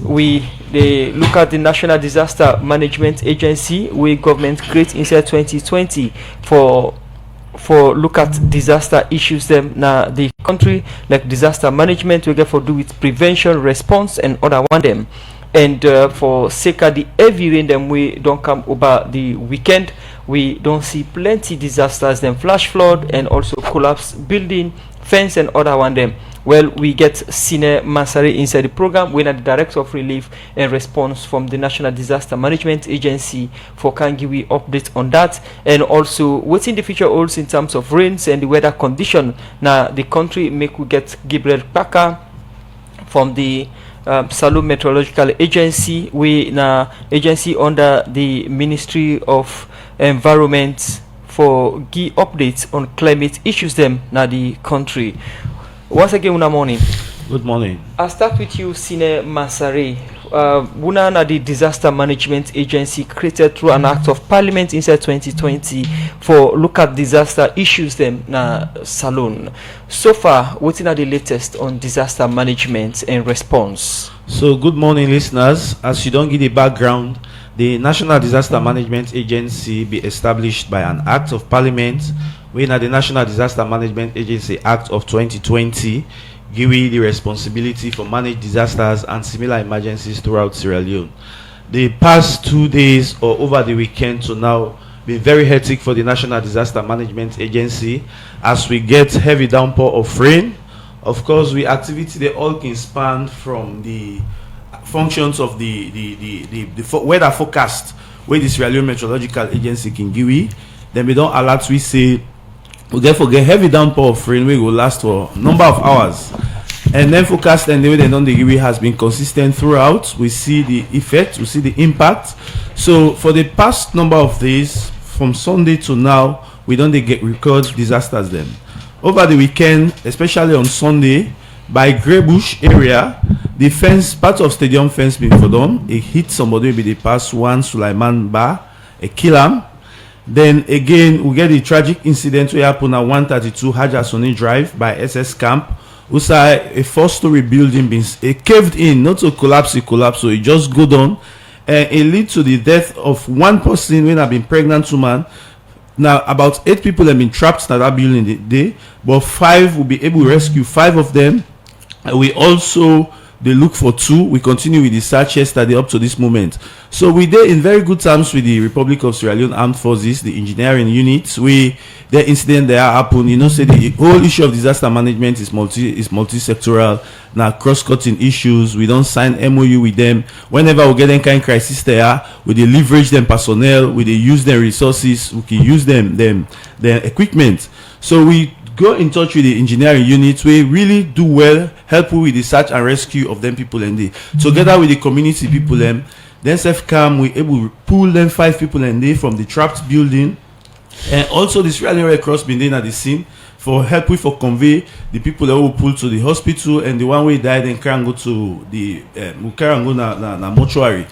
we they look at the National Disaster Management Agency, we government create inside 2020 for look at disaster issues them na the country, like disaster management we get for do with prevention, response and other one them. And for sake of the heavy rain them we don't come over the weekend, we don't see plenty disasters, then flash flood and also collapse building, fence and other one them. Well, we get Sine Masari inside the program. We're the Director of Relief and Response from the National Disaster Management Agency for can give we update on that, and also what's in the future also in terms of rains and the weather condition. Now the country make we get Gabriel Paka from the Salou Meteorological Agency. We na agency under the Ministry of Environment for give updates on climate issues them na the country. Once again, good morning. Good morning. I'll start with you, Sine Masare. Una na the Disaster Management Agency created through an act of parliament inside 2020 for look at disaster issues them na Salon. So far, what's the latest on disaster management and response? So, good morning, listeners. As you don't give the background, the National Disaster Management Agency be established by an act of parliament. We na the National Disaster Management Agency Act of 2020 give the responsibility for manage disasters and similar emergencies throughout Sierra Leone. The past 2 days or over the weekend to now been very hectic for the National Disaster Management Agency as we get heavy downpour of rain. Of course, we activity they all can span from the functions of the weather forecast where the Sierra Leone Meteorological Agency can give we. Then we don't alert we say we therefore get heavy downpour of rain, we will last for a number of hours. And then forecast and the way they don't give has been consistent throughout. We see the effect, we see the impact. So for the past number of days, from Sunday to now, we don't get record disasters then. Over the weekend, especially on Sunday, by Grey Bush area, the fence, part of stadium fence been for them. It hit somebody with the past one Sulaiman Bar, a kill him. Then again, we get the tragic incident where happened at 132 Hajasoni Drive by SS Camp. Usa a 4-story building been caved in, not to collapse, it collapsed, so it just go down. And it lead to the death of one person when have been pregnant woman. Now about 8 people have been trapped in that building the day, but 5 will be able to rescue 5 of them. And we also they look for 2. We continue with the search yesterday up to this moment. So we did in very good terms with the Republic of Sierra Leone Armed Forces, the engineering units. The incident there happened. You know, say the whole issue of disaster management is multi-sectoral. Now cross-cutting issues. We don't sign MOU with them. Whenever we get any kind of crisis there, we they leverage them personnel. We they use their resources. We can use their equipment. So we go in touch with the engineering units. We really do well help with the search and rescue of them people and they together with the community people them. Then self come we able to pull them 5 people and they from the trapped building, and also the Sierra Leone Red Cross been there at the scene for help with for convey the people that will pull to the hospital, and the one way died and can go to the na mortuary.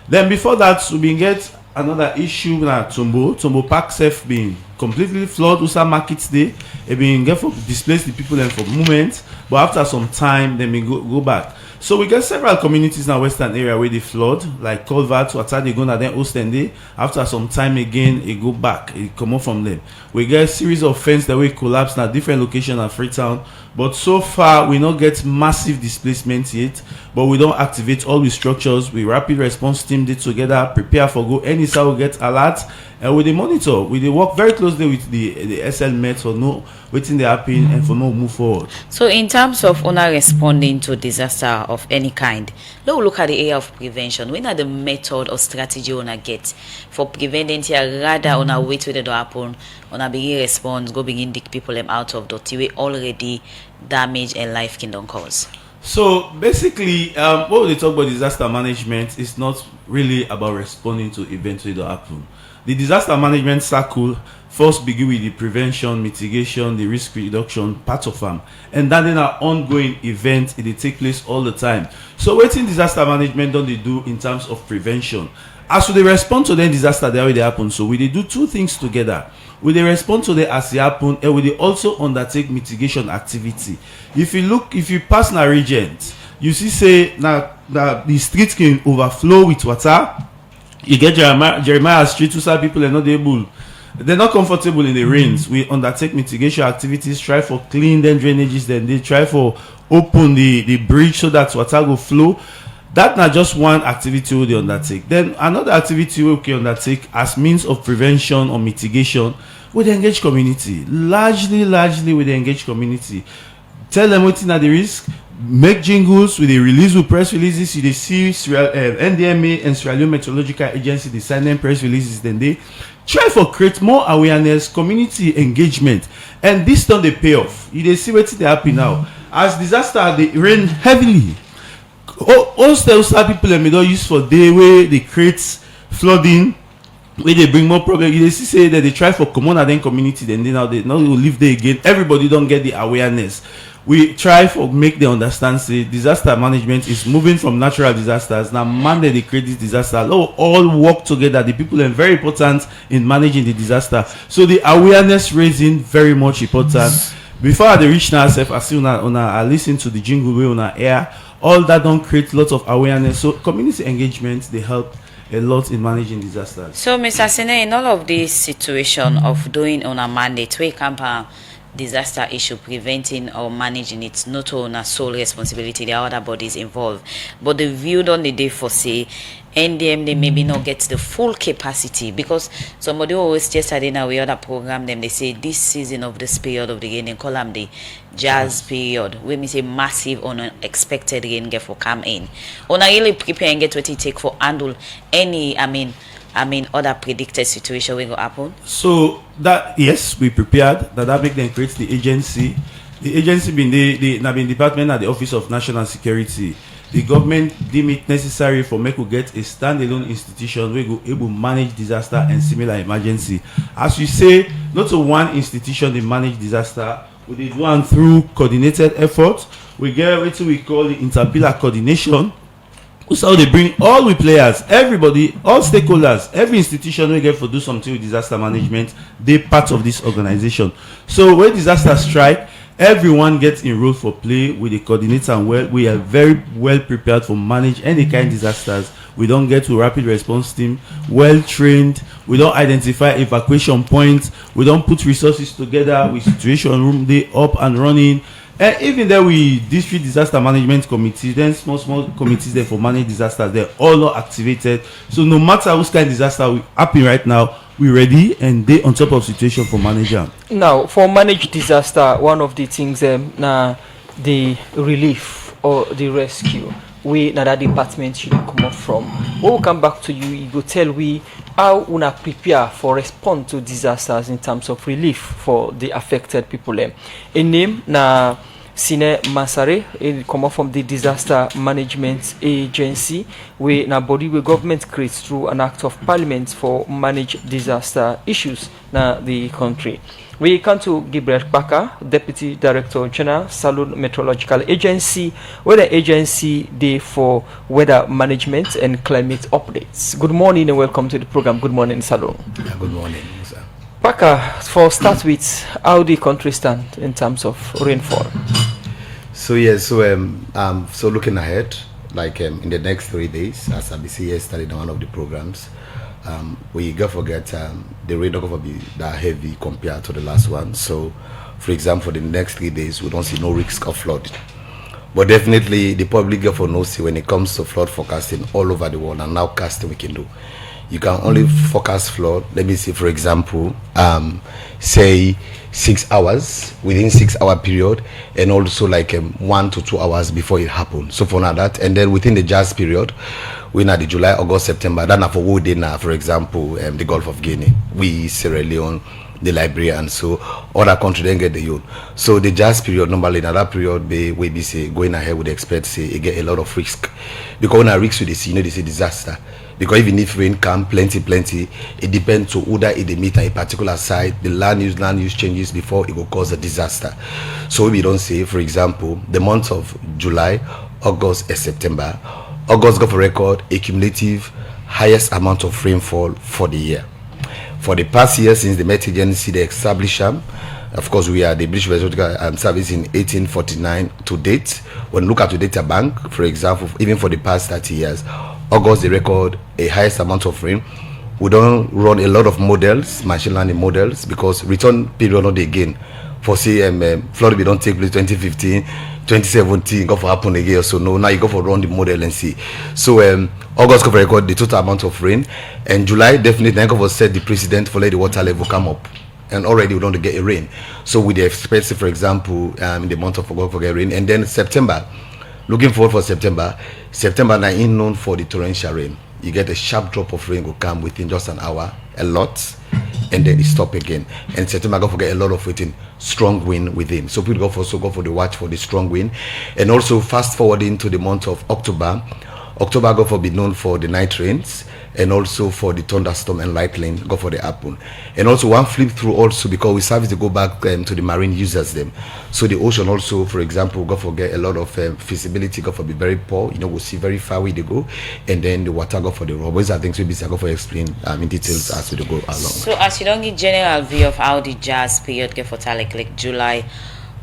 Then before that we been get another issue na Tombo Park self being completely flood. Usa markets day it been get for displace the people and for moment, but after some time then we go back. So we get several communities in our western area where they flood, like Culvert, Wata, they go na then Ostende. After some time again, it go back, it come up from them. We get a series of fence that will collapse in a different location at Freetown. But so far, we not get massive displacement yet. But we don't activate all the structures. We rapid response team did together, prepare for go. Any side we get alert, and we dey monitor. We dey work very closely with the SL Met for know waiting they happen and for no move forward. So in terms of owner responding to disaster of any kind, let's look at the area of prevention. When are the method or strategy owner get for preventing here, rather on a wait till it happen, on a begin response, go begin dig people them out of dirty way already damage and life can don't cause. So basically, what we talk about disaster management is not really about responding to events that happen. The disaster management circle first begin with the prevention, mitigation, the risk reduction part of them, and then an ongoing event. It take place all the time. So what in disaster management don't they do in terms of prevention? As they respond to the disaster that they happen, so we they do 2 things together. We they respond to the as they happen, and we they also undertake mitigation activity. If you pass na region, you see say now that the streets can overflow with water. You get Jeremiah Street, to some people are not able, they're not comfortable in the rains. We undertake mitigation activities, try for clean then drainages, then they try for open the bridge so that water will flow. That not just one activity we undertake. Then another activity we can undertake as means of prevention or mitigation with the engaged community. Largely with the engaged community. Tell them what's at the risk. Make jingles with the release with press releases. You see NDMA and Sierra Leone Meteorological Agency, they sign them press releases. Then they try for create more awareness, community engagement, and this don't they pay off. You see what's happen now. As disaster, they rain heavily. All people may not use for day where they create flooding, where they bring more problems. You see say that they try for common and then community, then they now will live there again. Everybody don't get the awareness. We try for make them understand say disaster management is moving from natural disasters. Now man they create this disaster. All work together. The people are very important in managing the disaster. So the awareness raising very much important. Before they reach now, I see I listen to the jingle way on our air. All that don't create lots of awareness. So community engagement, they help a lot in managing disasters. So Mr. Sene, in all of this situation of doing on a mandate, we campaign disaster issue, preventing or managing it, not on a sole responsibility, there are other bodies involved. But the view on the day for say NDM, they maybe not get the full capacity, because somebody always yesterday now we other program them, they say this season of this period of the rain, they call them the jazz period, where we say massive unexpected rain get for come in. On a really prepare and get what it take for handle any other predicted situation will go happen. So that yes, we prepared that make them create the agency. The agency being the department at the Office of National Security. The government deem it necessary for make we get a standalone institution where we able manage disaster and similar emergency. As you say, not to one institution they manage disaster. We did one through coordinated effort. We get what we call the interpillar coordination. So they bring all the players, everybody, all stakeholders, every institution we get for do something with disaster management, they part of this organization. So when disaster strike, everyone gets enrolled for play with the coordinator, and we are very well prepared for manage any kind of disasters. We don't get to rapid response team, well trained. We don't identify evacuation points. We don't put resources together with situation room, they up and running. And even there we district disaster management committees, then small committees there for manage disasters, they're all not activated. So no matter which kind of disaster we happen right now, we ready and they on top of situation for manager. Now for manage disaster, one of the things the relief or the rescue, we now that department should come up from. When we come back to you, you go tell we how una prepare for respond to disasters in terms of relief for the affected people. A name na Sine Masare, it come up from the Disaster Management Agency, where na body where government creates through an act of parliament for manage disaster issues na the country. We come to Gabriel Baka, Deputy Director General, Salon Meteorological Agency, where the agency day for weather management and climate updates. Good morning and welcome to the program. Good morning, Salon. Yeah, good morning, sir. Baka, for start with, how the country stand in terms of rainfall? So so looking ahead, like in the next 3 days, as ABC yesterday in one of the programs, we go forget the rain not going to be that heavy compared to the last one. So, for example, the next 3 days we don't see no risk of flooding. But definitely the public for no see when it comes to flood forecasting all over the world and now casting we can do. You can only forecast flood. Let me see, for example, say 6 hours within 6 hour period, and also like 1 to 2 hours before it happens. So for now that, and then within the jazz period, we now the July, August, September. That now for what day now, for example, the Gulf of Guinea, we Sierra Leone, the Liberia, and so other countries then get the yield. So the jazz period normally in that period we be say going ahead with the expect say it get a lot of risk, because when I risk with the sea, they say disaster. Because even if rain come plenty, it depends to whether it meet a particular site, the land use changes before it will cause a disaster. So we don't say, for example, the months of July, August, and September. August got for record a cumulative highest amount of rainfall for the year. For the past year since the Met Agency they established them, Of course, we are the British Meteorological Service in 1849 to date. When you look at the data bank, for example, even for the past 30 years, August they record a highest amount of rain. We don't run a lot of models, machine learning models, because return period not again. For say flood we don't take place 2015, 2017, go for happen again. So no, now you go for run the model and see. So August go for record the total amount of rain, and July definitely go for set the precedent for let the water level come up. And already we don't get a rain, so we expect, for example, in the month of August for get rain, and then September, looking forward for September now in known for the torrential rain. You get a sharp drop of rain will come within just an hour, a lot, and then it stop again. And September go forget a lot of within strong wind within. So people go for the watch for the strong wind, and also fast forwarding to the month of October. October go for be known for the night rains, and also for the thunderstorm and lightning go for the happen. And also one flip through also, because we service to go back to the marine users them. So the ocean also, for example, go for get a lot of visibility, go for be very poor. You know, we'll see very far where they go, and then the water go for the raw. Those are things we be go for explain in details as we go along. So as you don't get general view of how the jazz period get for like July,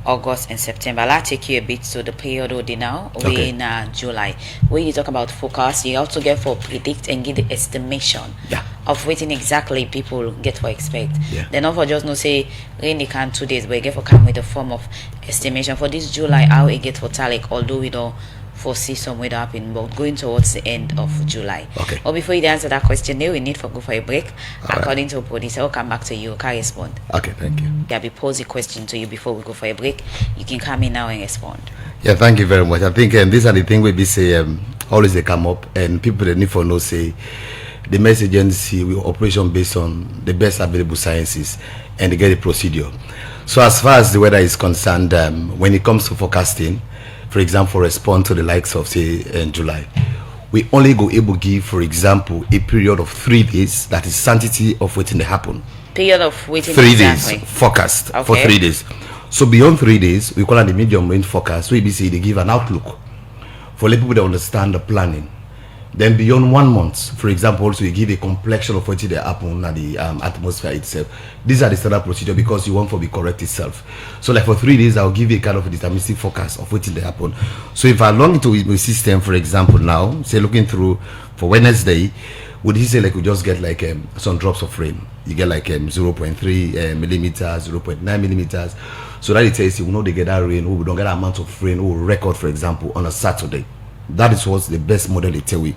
August and September, I'll take you a bit to the period already now. We're in July. When you talk about forecast, you also get for predict and give the estimation of waiting exactly people get for expect. Then not for just no say rain they can 2 days, but you get for come with a form of estimation for this July how it get for like, although we don't foresee some weather happen, but going towards the end of July. But before you answer that question, we need to go for a break. According to producer, I'll come back to you. Can respond. Okay, thank you. I'll be pose a question to you before we go for a break. You can come in now and respond. Yeah, thank you very much. I think these are the things we be say always they come up, and people they need for know say the mess agency will operation based on the best available sciences and they get the procedure. So as far as the weather is concerned, when it comes to forecasting, for example, respond to the likes of say in July, we only go able to give, for example, a period of 3 days, that is sanctity of waiting to happen. Period of waiting 3 exactly. days forecast for 3 days. So beyond 3 days, we call it the medium range forecast. So EBC they give an outlook for let people that understand the planning. Then beyond 1 month, for example, also you give a complexion of what they happen at the atmosphere itself. These are the standard procedure because you want for be correct itself. So like for 3 days, I'll give you a kind of a deterministic forecast of what they happen. So if I log into my system, for example, now say looking through for Wednesday, would he say like we just get like some drops of rain? You get like 0.3 millimeters, 0.9 millimeters. So that it tells you, we know they get that rain, we don't get that amount of rain, we record, for example, on a Saturday. That is what's the best model they tell you.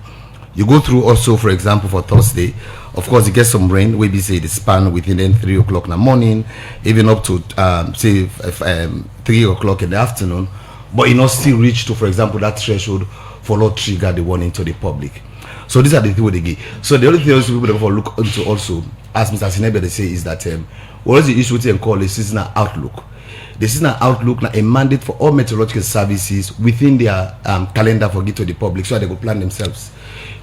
You go through also, for example, for Thursday, of course, you get some rain, maybe say the span within then 3 o'clock in the morning, even up to say 3 o'clock in the afternoon, but you not still reach to, for example, that threshold for not trigger the warning to the public. So these are the things they give. So the only thing also people will look into also, as Mr. Sinebe they say, is that what is the issue we call a seasonal outlook? The seasonal outlook now a mandate for all meteorological services within their calendar for give to the public so they go plan themselves.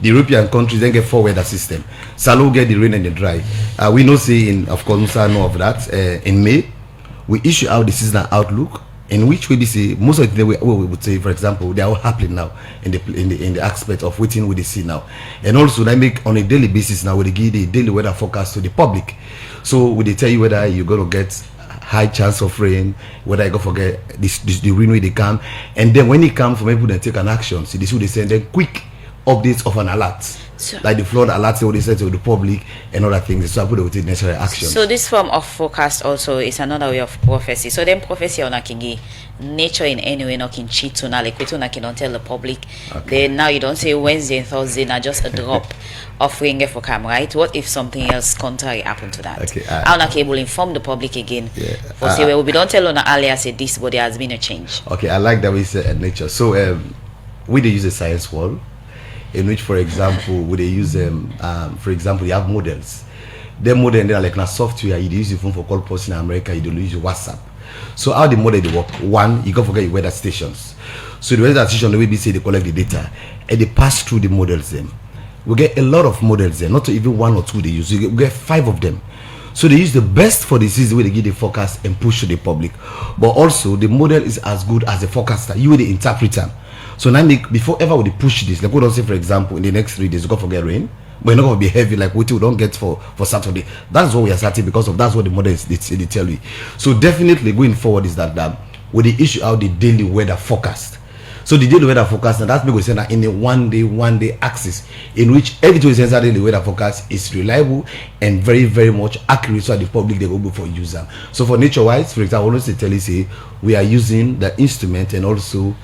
The European countries then get 4 weather system. Salo get the rain and the dry. We know say in, of course, Musa know of that. In May, we issue out the seasonal outlook, in which we say most of the we would say, for example, they are all happening now in the aspect of waiting with the see now, and also they make on a daily basis now they give the daily weather forecast to the public. So they tell you whether you're going to get high chance of rain, whether I go forget the rain when they come, and then when it comes from people, they take an action. See, this is what they send them quick updates of an alert, so, like the flood alert, what they send to the public and other things. So I put it with necessary action. So this form of forecast also is another way of prophecy. So then prophecy on kingi nature in any way not can cheat to like we don't tell the public. Then now you don't say Wednesday and Thursday, now just a drop of rain for come, right? What if something else contrary happened to that? How not able inform the public again? For say well, we don't tell on earlier say this, but there has been a change. Okay, I like that we say nature. So we they use a science wall, in which, for example, we they use for example, you have models. Them model and they're like a software. You use the phone for call person in America. You don't use WhatsApp. So how the model they work? One, you can't forget your weather stations. So the weather station, the way we say they collect the data and they pass through the models. Them we get a lot of models there, not even 1 or 2 they use. We get 5 of them. So they use the best for the season where they give the forecast and push to the public. But also the model is as good as the forecaster. You are the interpreter. So now before ever would they push this, like we don't say, for example, in the next 3 days, you can't forget rain. but it's not going to be heavy like what you don't get for Saturday. That's what we are starting because of that's what the model is they tell you. So definitely going forward is that with the issue out the daily weather forecast. So the daily weather forecast, and that's me saying that in a one day axis in which everything is inside the weather forecast is reliable and very, very much accurate, so that the public they will be for user. So for nature wise, for example, always they tell you say we are using the instrument and also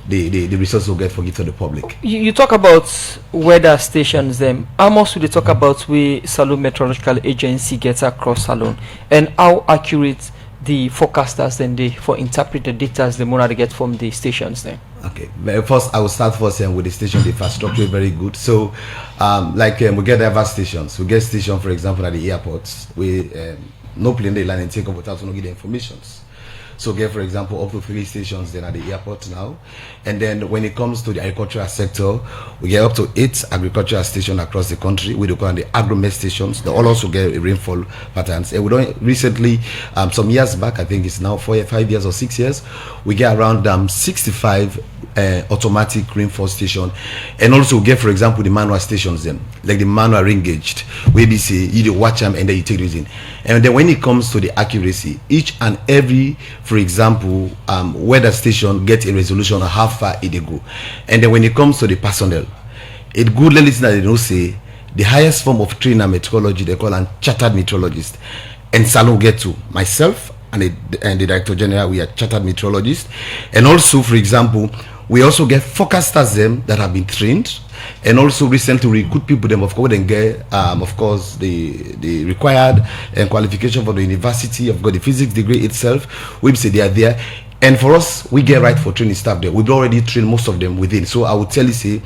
the resources we get for it to the public. You talk about weather stations. Them how much will they talk about we Salone Meteorological Agency gets across Salone, and how accurate the forecasters then they for interpret the data as the more they get from the stations then? Okay, first I will start with the station. The infrastructure is very good. So we get diverse stations. We get station, for example, at the airports. We no plane they land and take up without no give the informations. So get, for example, up to 3 stations then at the airport now. And then when it comes to the agricultural sector, we get up to 8 agricultural stations across the country. We do call them the agromet stations. They all also get rainfall patterns. And we don't recently, some years back, I think it's now 5 years or 6 years, we get around 65 automatic rainfall station. And also get, for example, the manual stations then, like the manual ring gauged, where they say you watch them and then you take it in. And then when it comes to the accuracy, each and every, for example, weather station get a resolution of how far it go. And then when it comes to the personnel, it good listen that they don't say the highest form of training in meteorology they call a chartered meteorologist. And Salone get to myself and the director general, we are chartered meteorologists. And also, for example, we also get forecasters them that have been trained, and also recently recruit people them of course and get of course the required qualification for the university. Of course the physics degree itself, we say they are there. And for us, we get right for training staff there. We've already trained most of them within. So I would tell you say,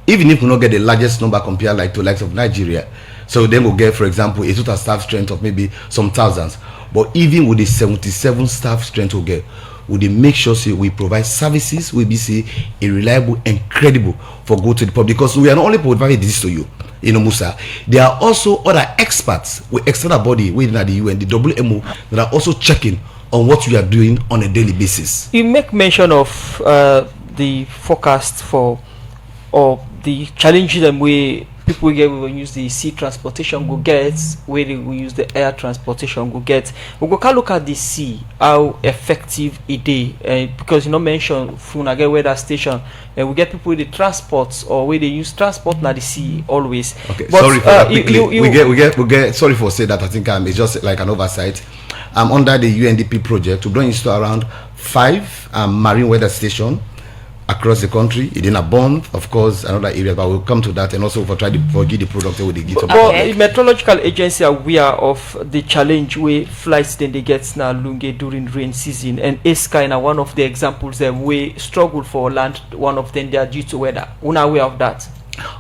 even if we not get the largest number compared like to likes of Nigeria, so then we'll get, for example, a total staff strength of maybe some thousands. But even with the 77 staff strength we get, we make sure say we provide services we be say a reliable and credible for go to the public, because we are not only providing this to you, Musa, there are also other experts with external body within the UN, the WMO, that are also checking on what we are doing on a daily basis. You make mention of the forecast for or the challenges and we people get we will use the sea transportation go get, where they will use the air transportation go get. We go can look at the sea, how effective it is, because you know mention from get weather station and we get people with the transports or where they use transport na the sea always. Okay, but, sorry for that quickly. We get sorry for say that. I think it's just like an oversight. Under the UNDP project, we've done install around 5 marine weather stations across the country. It in a bond, of course, another area, but we'll come to that, and also for try to forgive the product with the give to the meteorological agency are aware of the challenge where flights then they get now lunge during rain season, and is kind of one of the examples that we struggle for land. One of them they are due to weather. We're not aware of that.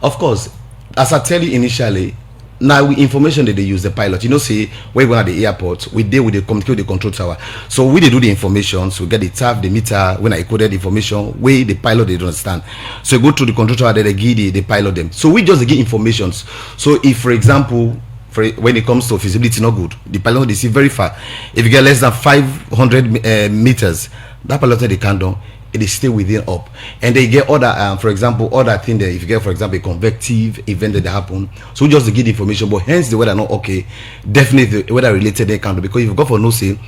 Of course, as I tell you initially, now with information that they use the pilot, you know, say when we go at the airport, we deal with the communicate with the control tower. So we they do the information, so we get the tab, the meter, when I coded the information, where the pilot they don't understand. So you go to the control tower, they give the pilot them. So we just get informations. So if, for example, when it comes to feasibility not good, the pilot they see very far. If you get less than 500 meters, that pilot they can't do. It is still within up, and they get other for example other thing that if you get, for example, a convective event that happen, so we just to give the information. But hence the weather not okay, definitely the weather related they can't do, because if you go for no say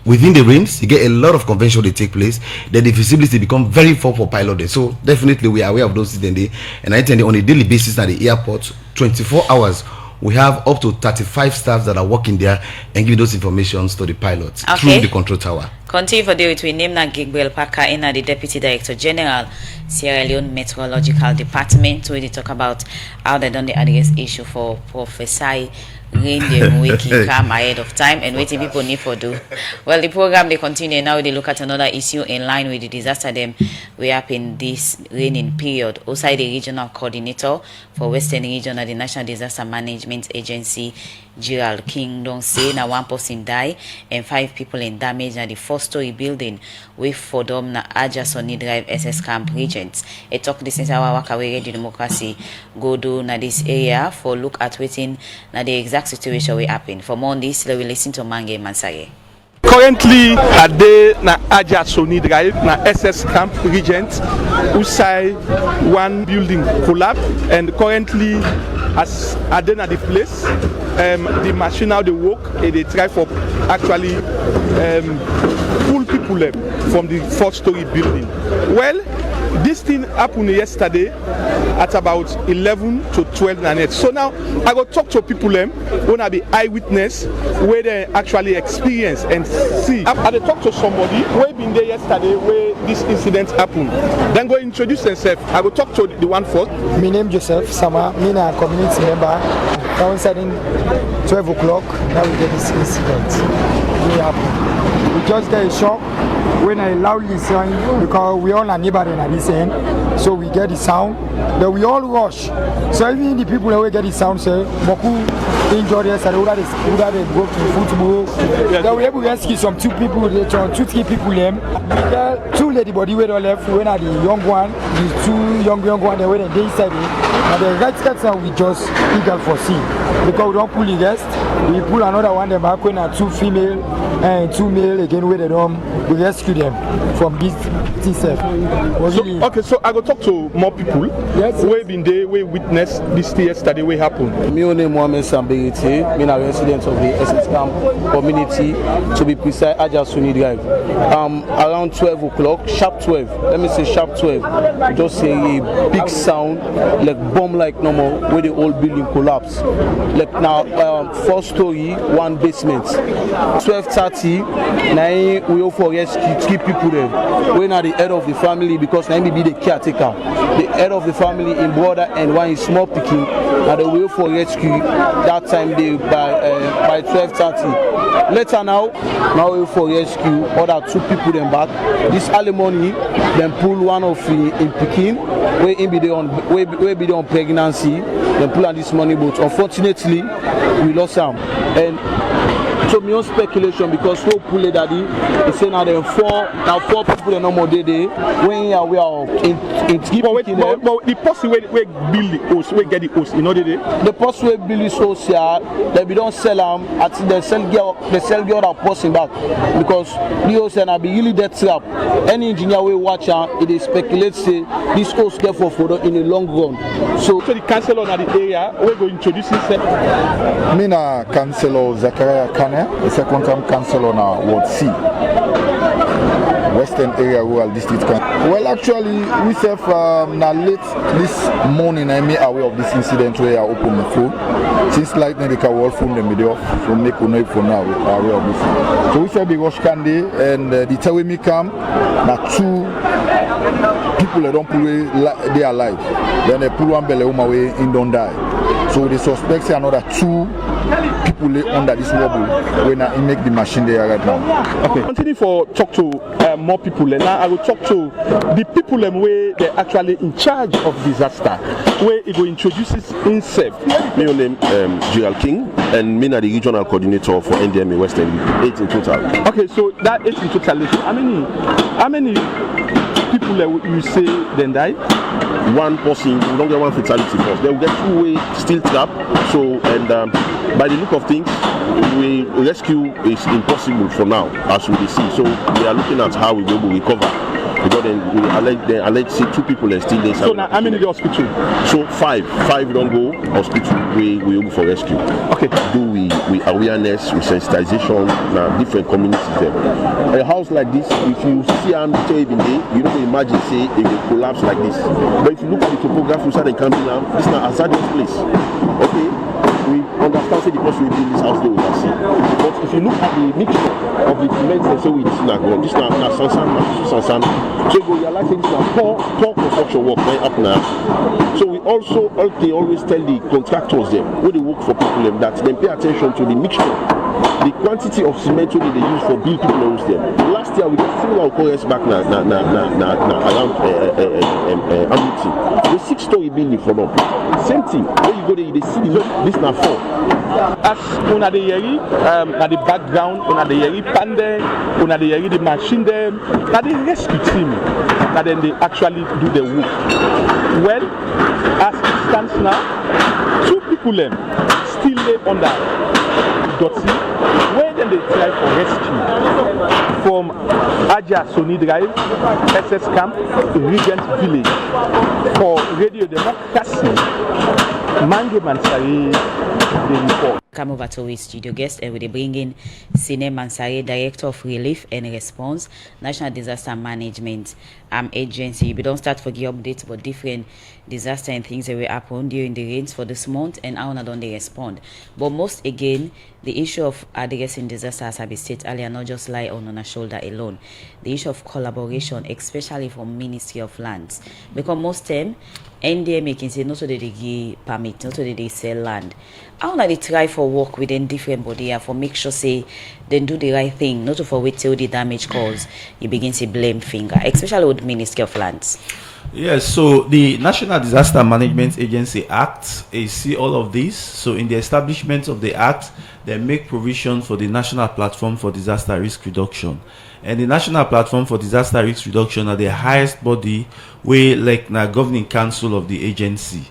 within the range you get a lot of convention they take place, then the visibility become very poor for pilot. So definitely we are aware of those things, and I think on a daily basis at the airport 24 hours we have up to 35 staff that are working there and giving those informations to the pilots through the control tower. Continue for the with we name na Gabriel Parker in the Deputy Director General Sierra Leone Meteorological Department, where they talk about how they done the address issue for prophesy rain them waking come ahead of time and waiting people need for do. Well, the program they continue now. They look at another issue in line with the disaster them we happen this raining period. Also, the regional coordinator for Western Region at the National Disaster Management Agency, Gerald King, don't say now 1 person die and 5 people in damage at the 4-story building with Fordom na Ajasoni Drive SS Camp Regents. A talk this is our work away ready democracy go do na this area for look at waiting na the exact situation we happen. For more on this, we listen to Mange Mansare. Currently, at the na Ajasoni Drive, na SS Camp Regent, outside one building collapsed, and currently as I then at the place, the machine how they work, they try for actually pull people from the 4-story building. Well, this thing happened yesterday at about 11 to 12 night. So now I go talk to people when I be eyewitness where they actually experience and see. I dey talk to somebody who been there yesterday where this incident happened. Then go introduce themselves. I go talk to the one first. My name Joseph Sama. Me a community member. Coinciding 12 o'clock. Now we get this incident. We happen. We just get a shock when I loudly sang because we all are neighboring at this end. So we get the sound. Then we all rush. So even the people that we get the sound say, Moku injured yesterday, who that they go to football. Then we able to rescue some 2 people, 2-3 people them. We get 2 lady body where they left, when are the young one, the 2 young one they were in the inside. And the right side we just eager for see. Because we don't pull the rest, we pull another one them back when are 2 female and 2 male again where they don't we rescue them from this itself. Okay, so I go talk to more people. Yes. We been there, we witnessed this thing yesterday, what happened. My name Mohamed Sambiriti. I'm a resident of the SS Camp community, to be precise, Ajasuni Drive. Around 12 o'clock, sharp 12, let me say sharp 12, just say a big sound, like bomb like normal, where the whole building collapsed. Like now, 4-story, 1 basement. 12:30, now we go for rescue 3 people there. We're not the head of the family because now be the caretaker. The head of the family in brother and one is small picking, and they will for rescue that time they by 12:30. Later now we for rescue other 2 people them back. This alimony then pull one of in picking where in be the on pregnancy, then pull on this money boat. Unfortunately, we lost him. And so my own speculation because who pull it daddy, they say now there are 4 people that no more day when you are we are in 3 people. But the person where build the house, where get the house, you know the person where build this house here, they be don't sell them, I think they sell the other person back because the house and I be really dead trap. Any engineer will watch it they speculate say this house get for in the long run. So the councillor in the area, we're going to introduce himself. Me na councillor Zachariah Kane, the second time councillor na Ward C, Western Area Rural District. Well, actually, we have na late this morning I made aware of this incident where I opened the phone. Since like they can all phone them video, so make a note for now aware of this. So we say be rush candy and the time we come na 2 people that don't pull they are alive. Then they pull one belly away in don't die. So the suspects are another 2 people under this wobble when I make the machine there right now. Okay. Continue for talk to more people. Now I will talk to the people where they're actually in charge of disaster. Where he will introduce himself. My name Gerald King, and me are the regional coordinator for NDMA Western, 8 in total. Okay, so that 8 in total. How many people you say then die? 1 person, we don't get 1 fatality first. Then we get 2 way still trapped. So and by the look of things, we rescue is impossible for now, as we see. So we are looking at how we will recover. Because then we allege say 2 people are still there. So now how many in the hospital? So 5 don't go hospital. We able for rescue. Okay. Do we awareness, we sensitization, now different communities there. A house like this, if you see them even there, you don't imagine say if they collapse like this. But if you look at the topography inside the camping now, this is not a hazardous place. Okay. We understand say the person will build this house they will see. But if you look at the mixture of the cement they say with this now sansan. So you realize this is poor construction work right up now. So we also always tell the contractors them where they work for people them that they pay attention to the mixture, the quantity of cement they use for build people homes them. Last year we got similar occurrence back around Amity. The 6-story building for them. Same thing. When you go there, they see this now 4. As una the yeri, na the background, una the yeri pande, una the yeri the machine them, na the rescue team, na then they actually do the work. Well, as it stands now, 2 people still lay under dirty, where then they try for rescue from Ajasuni Drive, SS Camp, Regent Village, for Radio Democracy. Mange Mansari, the report. Come over to our studio guest and we bring in Sine Mansari, Director of Relief and Response, National Disaster Management Agency. We don't start for the updates about different disaster and things that will happen during the rains for this month and how not they respond. But most again, the issue of addressing disaster, as I stated earlier, not just lie on a shoulder alone. The issue of collaboration, especially from Ministry of Lands, because most time NDM can say not so that they give permit, not so that they sell land. How do they try for work within different body and for make sure say they do the right thing, not to for wait till the damage cause you begin to blame finger, especially with Ministry of Lands. Yes, so the National Disaster Management Agency Act, you see all of this. So in the establishment of the Act, they make provision for the National Platform for Disaster Risk Reduction. And the National Platform for Disaster Risk Reduction are the highest body way like the governing council of the agency.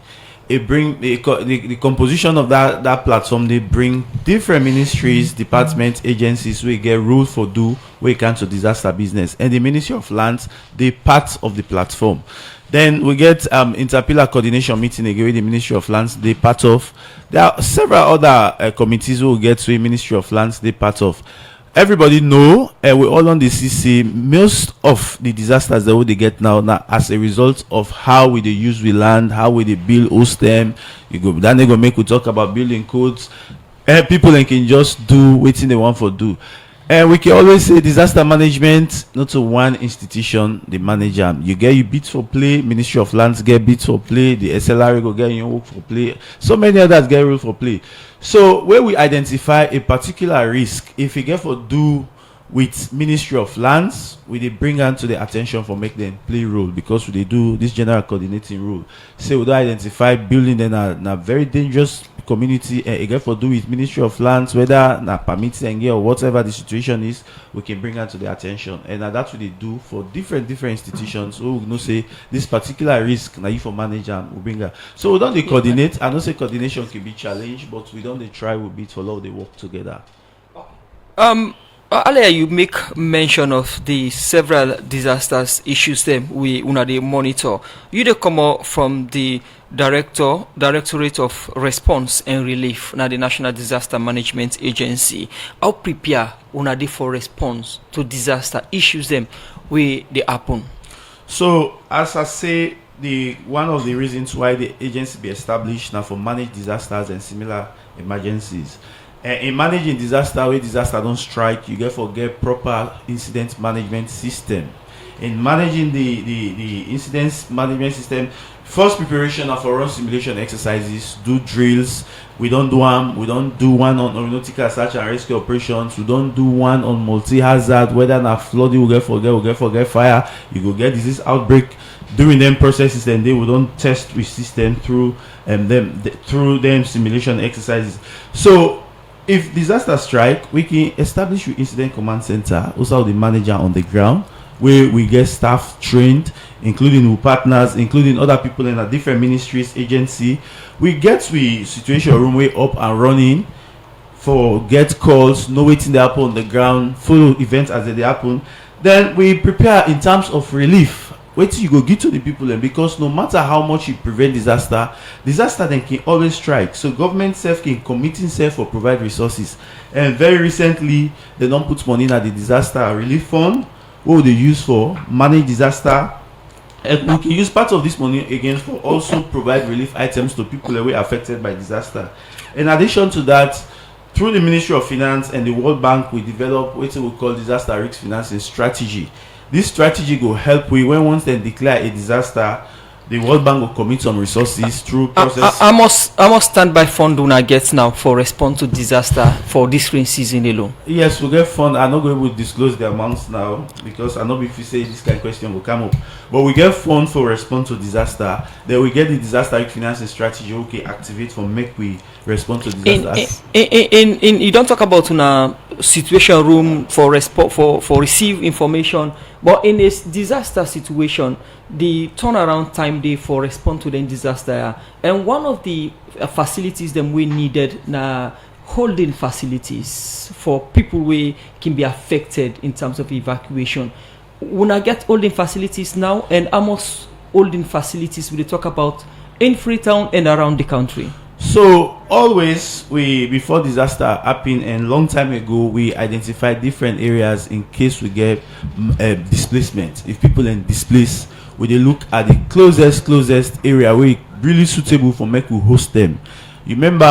It bring the composition of that platform. They bring different ministries, departments, agencies we get rules for do we can to disaster business, and the Ministry of Lands they part of the platform. Then we get interpillar coordination meeting again with the Ministry of Lands they part of. There are several other committees who will get to the Ministry of Lands they part of. Everybody know, and we all on the CC, most of the disasters that they get now as a result of how we they use we land, how we they build host them. You go then they go make we talk about building codes. People can just do waiting they want for do. And we can always say disaster management, not to one institution, the manager. You get your bits for play, Ministry of Lands get bits for play, the SLR go get your work for play. So many others get rule for play. So where we identify a particular risk, if we get for do with Ministry of Lands, we they bring them to the attention for make them play role because we they do this general coordinating role. So we don't identify building then a very dangerous community and get for do with Ministry of Lands, whether na permitting or whatever the situation is, we can bring them to the attention. And that's what they do for different institutions. So we know say this particular risk now you for manager we bring her. So we don't they coordinate. I know say coordination can be challenged, but we don't they try with bit for all they work together. Earlier you make mention of the several disasters issues them we they monitor. You they come out from the Directorate of Response and Relief now the National Disaster Management Agency. How prepare they for response to disaster issues them we they happen? So as I say, the one of the reasons why the agency be established now for manage disasters and similar emergencies. In managing disaster, where disaster don't strike, you get proper incident management system. In managing the incident management system, first preparation of our own simulation exercises, do drills. We don't do one on aeronautical search and rescue operations. We don't do one on multi-hazard, whether na flooding we get fire, you go get disease outbreak. During them processes, then they will don't test with system through them simulation exercises. So if disaster strike, we can establish your incident command center, also the manager on the ground, where we get staff trained, including with partners, including other people in a different ministries, agency. We get to situation room way up and running for get calls, know waiting they happen on the ground, follow events as they happen. Then we prepare in terms of relief. Wait till you go get to the people, and because no matter how much you prevent disaster then can always strike. So government self can commit itself for provide resources. And very recently they don't put money in at the disaster relief fund, what they use for manage disaster. And we can use part of this money again for also provide relief items to people that were affected by disaster. In addition to that, through the Ministry of Finance and the World Bank, we develop what we call disaster risk financing strategy. This strategy will help when once they declare a disaster, the World Bank will commit some resources through process. I must stand by fund when I get now for response to disaster for this rain season alone. Yes, we get fund. I'm not going to disclose the amounts now because I know if you say this kind of question will come up. But we get fund for response to disaster. Then we get the disaster financing strategy. Okay, activate for make we respond to disasters. In you don't talk about a situation room for receive information, but in a disaster situation, the turnaround time day for respond to the disaster, and one of the facilities that we needed na holding facilities for people who can be affected in terms of evacuation. When I get holding facilities now, and almost holding facilities we talk about in Freetown and around the country. So always before disaster happened and long time ago we identified different areas in case we get displacement. If people are displaced, we dey look at the closest area where really suitable for make we host them. You remember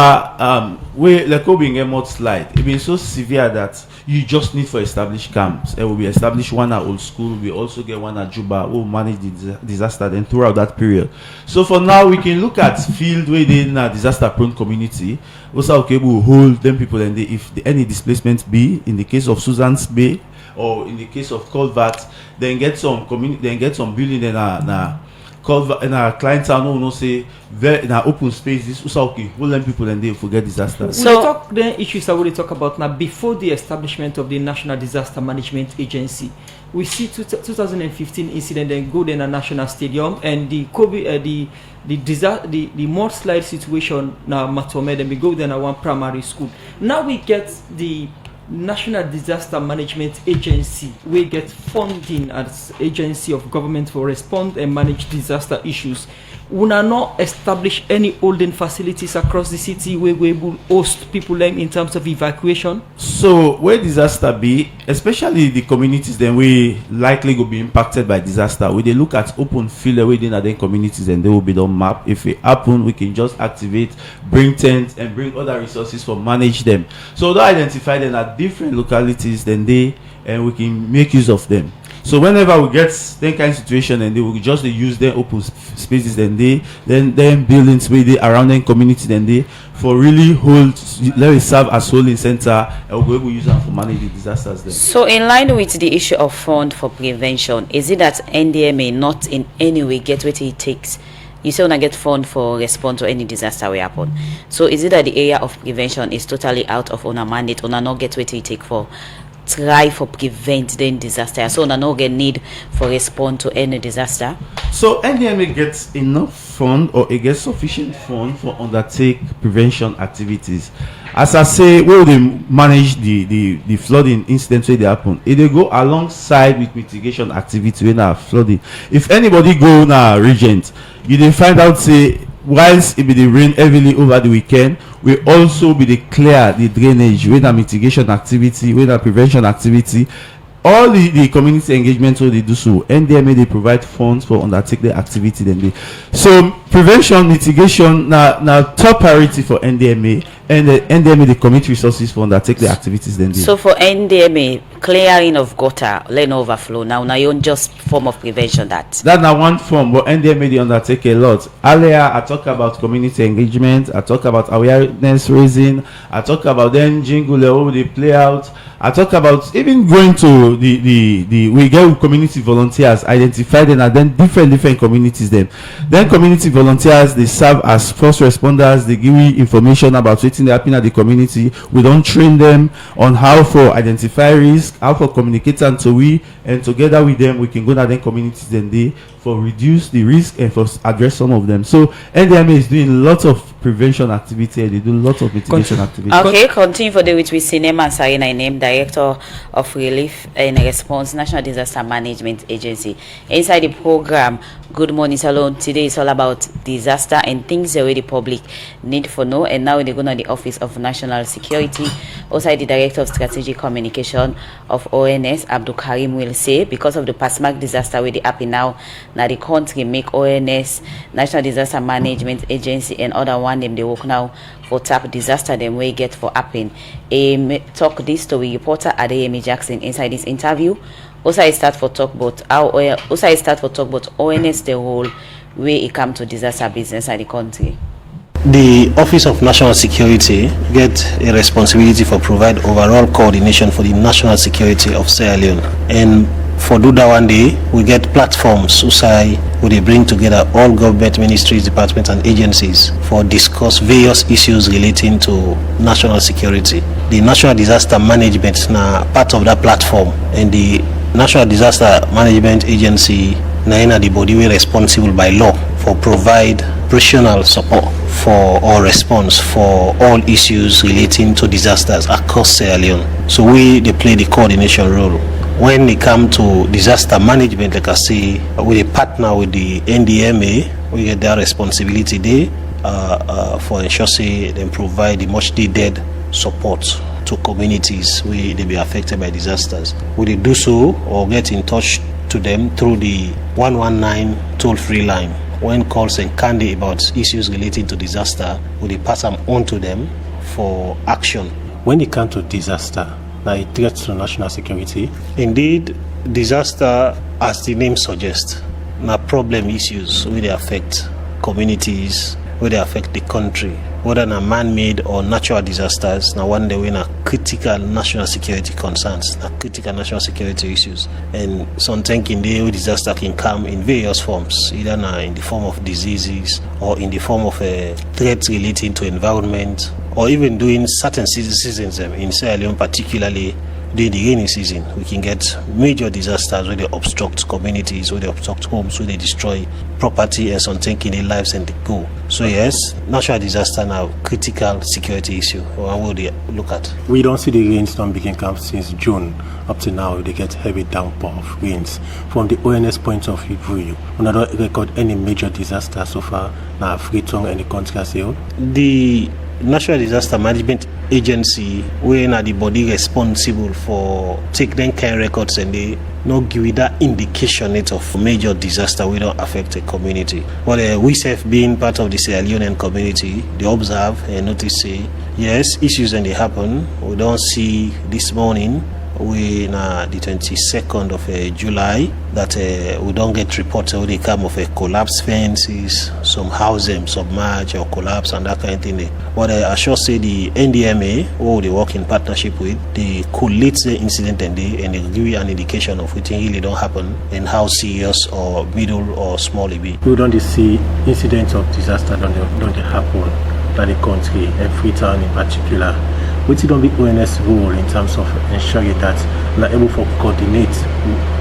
where like being a mod slide, it been so severe that you just need for established camps. It will be established one at old school. We also get one at Juba who will manage the disaster then throughout that period. So for now we can look at field where they in a disaster prone community. Also okay, we will hold them people and if any displacement be in the case of Susan's Bay or in the case of Culvert, then get some building in a culvert in a client town no say very in an open space. This also okay, hold them people and they forget disasters. So we talk the issues that we talk about now before the establishment of the National Disaster Management Agency. We see 2015 incident then go in a national stadium and the COVID the mudslide situation now Matome then we go then at one primary school. Now we get the National Disaster Management Agency. We get funding as agency of government for respond and manage disaster issues. We are not establish any holding facilities across the city where we will host people in terms of evacuation. So where disaster be, especially the communities then we likely will be impacted by disaster. We they look at open field within other communities and they will be done map. If it happen, we can just activate, bring tents and bring other resources for manage them. So they identify them at different localities then they and we can make use of them. So whenever we get that kind of situation and they will just use their open spaces and then buildings where they around the community then they for really let it serve as holding center and we'll use them for managing disasters then. So in line with the issue of fund for prevention, is it that NDMA not in any way get what it takes? You say when I get fund for response to any disaster will happen. So is it that the area of prevention is totally out of our mandate, or not get what it take for try for prevent then disaster, so no get need for respond to any disaster? So NDMA gets enough fund or it gets sufficient fund for undertake prevention activities. As I say, where they manage the flooding incidents where they happen, it they go alongside with mitigation activity when are flooding. If anybody go now regent, you dey find out say whilst it be the rain heavily over the weekend, we also be the clear the drainage with a mitigation activity, with a prevention activity. All the community engagement so they do so. NDMA they provide funds for undertake the activity then they. So prevention mitigation now top priority for NDMA, and the NDMA they commit resources for undertake the activities then they. So for NDMA, clearing of gutter, lane overflow now you just form of prevention that now one form, but NDMA they undertake a lot. Earlier I talk about community engagement, I talk about awareness raising, I talk about then jingle over they play out, I talk about even going to the we get community volunteers, identify them and then different communities them. Then community volunteers they serve as first responders, they give you information about what's happening at the community. We don't train them on how for identify risk, how for communicate and so we and together with them we can go to the communities then they for reduce the risk and for address some of them. So NDMA is doing lots of prevention activity and they do lots of mitigation activity. Okay, continue for the with Cinema Sarina name Director of Relief and Response National Disaster Management Agency. Inside the program Good Morning Salon today is all about disaster and things that the public need for know, and now they go to the Office of National Security. Also the Director of Strategic Communication of ONS Abdul Karim will say because of the Pasmak disaster where they happen now the country make ONS National Disaster Management Agency and other one them they work now for tap disaster them we get for happen. Talk this to reporter Adeyemi Jackson inside this interview. Also I start for talk about ONS the role where it come to disaster business in the country. The Office of National Security get a responsibility for provide overall coordination for the national security of Sierra Leone, and for do that one day we get platforms where they bring together all government ministries, departments and agencies for discuss various issues relating to national security. The National Disaster Management na part of that platform, and the National Disaster Management Agency na the body we responsible by law for provide operational support for or response for all issues relating to disasters across Sierra Leone. So we they play the coordination role. When it comes to disaster management, like I say, we partner with the NDMA, we get their responsibility there, for ensure say them provide the much needed support to communities where they be affected by disasters. Will they do so or get in touch to them through the 119 toll-free line? When calls and candy about issues relating to disaster, will they pass them on to them for action? When it comes to disaster, now it threats to national security. Indeed, disaster, as the name suggests, now problem issues where they affect communities, where they affect the country, whether na man-made or natural disasters. Now one day we na critical national security concerns, na critical national security issues, and sometimes in the disaster can come in various forms, either na in the form of diseases or in the form of a threat relating to environment, or even during certain seasons in Sierra Leone, particularly during the rainy season, we can get major disasters where they obstruct communities, where they obstruct homes, where they destroy property, and something in their lives and they go. So yes, natural disaster now critical security issue. What will they look at? We don't see the rainstorm begin come since June up to now. They get heavy downpour of rains. From the ONS point of view, we don't record any major disaster so far. Now Freetown and the country as well. The National Disaster Management Agency, we are the body responsible for take them kind records, and they not give that indication of major disaster we don't affect a community. But we have been part of the Sierra Leonean community, they observe and notice say yes, issues and they happen. We don't see this morning, we na the 22nd of July, that we don't get reports when they come of collapsed fences, some houses submerged or collapse and that kind of thing. But I should say the NDMA, who they work in partnership with, they collate the incident and they give you an indication of what really don't happen and how serious or middle or small it be. We don't see incidents of disaster don't they happen in the country and Freetown in particular. What don't be ONS role in terms of ensuring that we are able to coordinate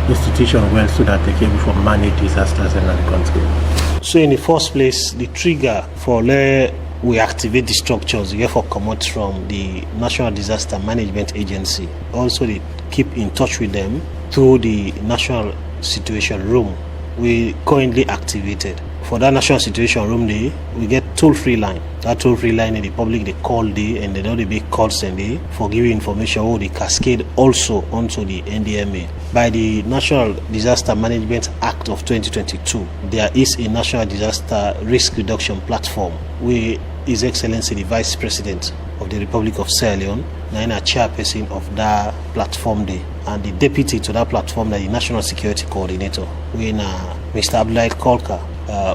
institutions well so that they can be able to manage disasters in the country? So in the first place, the trigger for we activate the structures, therefore come out from the National Disaster Management Agency. Also they keep in touch with them through the National Situation Room. We currently activated. For that National Situation Room day, we get toll-free line. That toll-free line in the public, they call day and they know they make calls and they for giving information or they cascade also onto the NDMA. By the National Disaster Management Act of 2022, there is a National Disaster Risk Reduction Platform where His Excellency the Vice President of the Republic of Sierra Leone, now a chairperson of that platform day, and the deputy to that platform, the National Security Coordinator, when Mr. Abdullahi Kolka,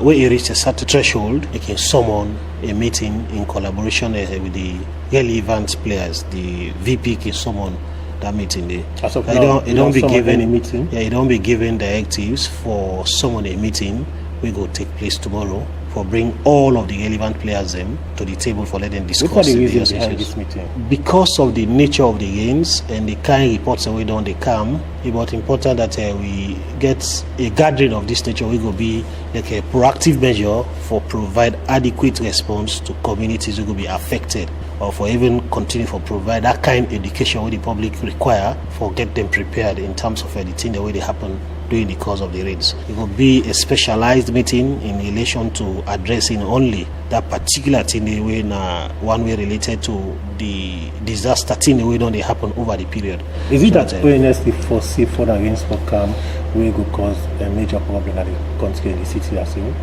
where he reached a certain threshold, he can summon a meeting in collaboration with the relevant players. The VP can summon that meeting there. It don't be given a meeting. Yeah, it don't be given directives for someone a meeting. We go take place tomorrow. For bring all of the relevant players them to the table for letting discuss. What are the reasons behind this meeting? Because of the nature of the gains and the kind of reports that we don't they come, it's about important that we get a gathering of this nature. We go be like a proactive measure for provide adequate response to communities who will be affected, or for even continue for provide that kind of education where the public require for get them prepared in terms of the thing the way they happen during the course of the raids. It will be a specialized meeting in relation to addressing only that particular thing the way one way related to the disaster thing the way don't they happen over the period. Is it that ONS foresee further rains will come will go cause a major problem at the country and the city as well?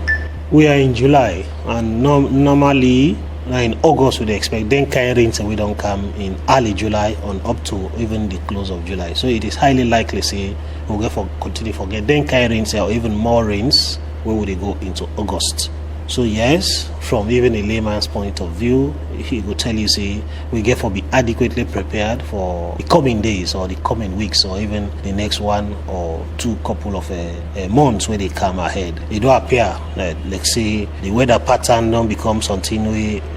We are in July and normally in August we expect then kind rains we don't come in early July on up to even the close of July. So it is highly likely say we'll get for continue forget then kind rains or even more rains where would they go into August. So yes, from even a layman's point of view, he will tell you say we get for be adequately prepared for the coming days or the coming weeks or even the next one or two couple of months where they come ahead. It don't appear like say the weather pattern don't become something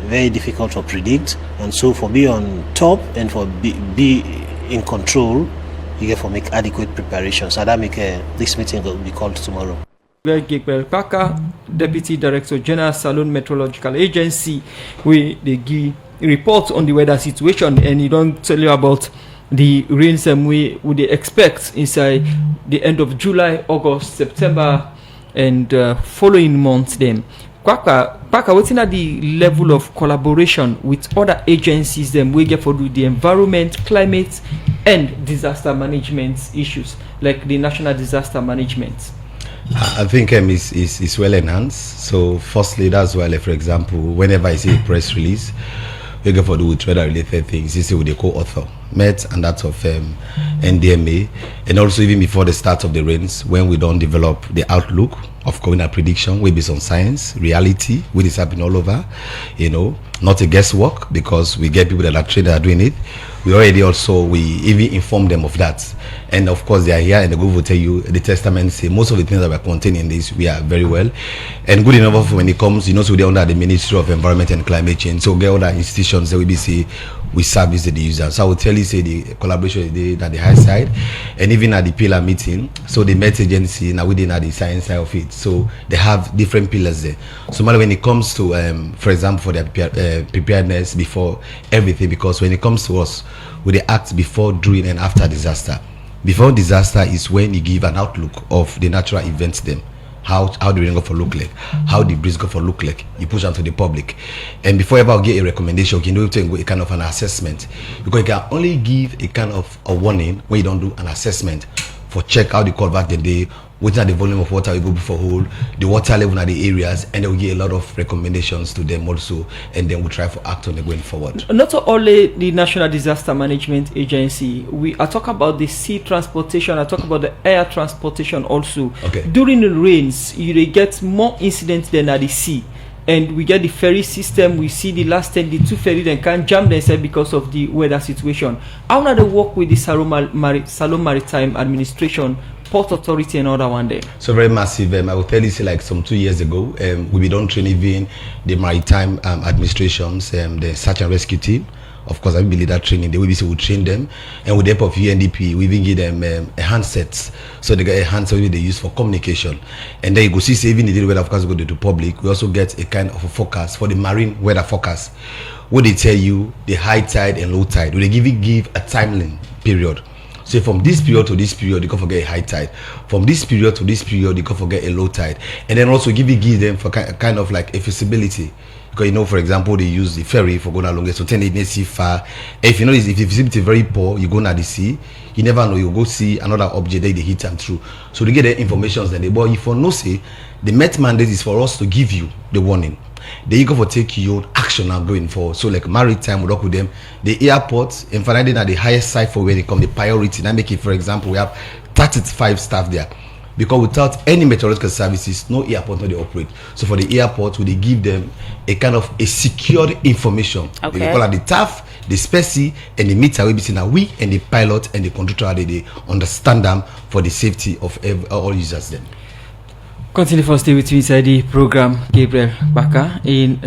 very difficult to predict, and so for be on top and for be in control, you get for make adequate preparations. So that make this meeting will be called tomorrow. Gabriel Kaka, Deputy Director General Salon Meteorological Agency, we they give reports on the weather situation, and you don't tell you about the rains we would expect inside the end of July, August, September, and following months. Then, Kaka, Back waiting at the level of collaboration with other agencies them we get for do the environment, climate, and disaster management issues like the national disaster management. I think is well enhanced. So firstly, that's why, like, for example, whenever I see a press release, we go for do with weather related things. You see with the co-author, Met and that of NDMA, and also even before the start of the rains, when we don't develop the outlook of COVID prediction, we based on science, reality, which is happening all over, not a guesswork, because we get people that are trained that are doing it. We even inform them of that, and of course they are here, and the group will tell you the testament say most of the things that were contained in this we are very well and good enough when it comes, so they're under the Ministry of Environment and Climate Change. So get other institutions that we service the users. So I will tell you, say the collaboration is at the high side, and even at the pillar meeting. So the Met agency now within at the science side of it. So they have different pillars there. So when it comes to, for example, for their preparedness before everything, because when it comes to us, we act before, during, and after disaster. Before disaster is when you give an outlook of the natural events them. How the rain go for look like, how the breeze go for look like, you push onto the public. And before ever get a recommendation, you can do a kind of an assessment, because you can only give a kind of a warning when you don't do an assessment for check how the culvert the day, what are the volume of water we go before hole, the water level in the areas, and they will give a lot of recommendations to them also, and then we'll try to act on it going forward. Not only the National Disaster Management Agency, I talk about the sea transportation, I talk about the air transportation also. Okay. During the rains, you get more incidents than at the sea. And we get the ferry system. We see the last 10, the 2 ferry then can't jam themselves because of the weather situation. How now they work with the Salon Maritime Administration, Port Authority, and other one day? So very massive. I will tell you, say, like some 2 years ago, we be done training even the maritime administrations, the search and rescue team. Of course, I believe that training, the WBC will train them, and with the help of UNDP, we even give them a handset, so they get a handset they use for communication. And then you go see, say, even the weather forecast go to public, we also get a kind of a forecast for the marine weather forecast, where they tell you the high tide and low tide. Where they give a timeline period. So from this period to this period, you can forget a high tide. From this period to this period, you can forget a low tide. And then also give them for kind of like a feasibility. Because for example, they use the ferry for going along, so 10 days see far. If if the visibility very poor, you go na the sea, you never know, you go see another object that they hit them through. So they get the information then but if you no say the Met mandate is for us to give you the warning. Then you go for take your action now going forward. So like maritime, we work with them, the airports, and finally at the highest side for where they come, the priority. Now make it, for example, we have 35 staff there. Because without any meteorological services, no airport no they operate. So for the airport, we give them a kind of a secured information. Okay. They call it the TAF, the SPECI, and the meter. We be saying that we and the pilot and the conductor they understand them for the safety of all users. Then continue for stay with me inside the program. Gabriel Baka in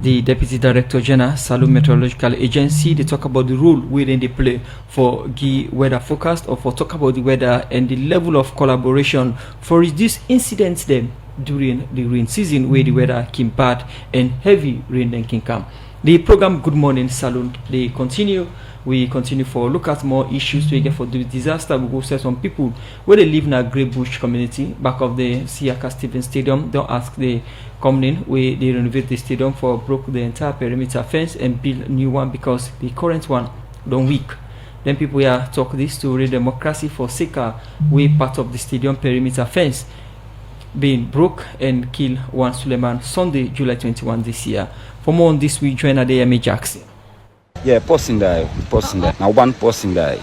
the Deputy Director General Salon Meteorological Agency. They talk about the role within they play for the weather forecast, or for talk about the weather and the level of collaboration for reduce incidents them during the rain season where the weather came bad and heavy rain then can come. The program Good Morning Salon they continue. We continue for look at more issues we get for the disaster. We go see some people where they live in a Grey Bush community back of the Siaka Stephen Stadium. Don't ask the coming in where they renovate the stadium for broke the entire perimeter fence and build a new one because the current one don't weak. Then people here talk this to Real Democracy for Sika, way part of the stadium perimeter fence being broke and kill one Suleiman Sunday, July 21 this year. For more on this, we join Adeyemi Jackson. Yeah, person die. Now one person die.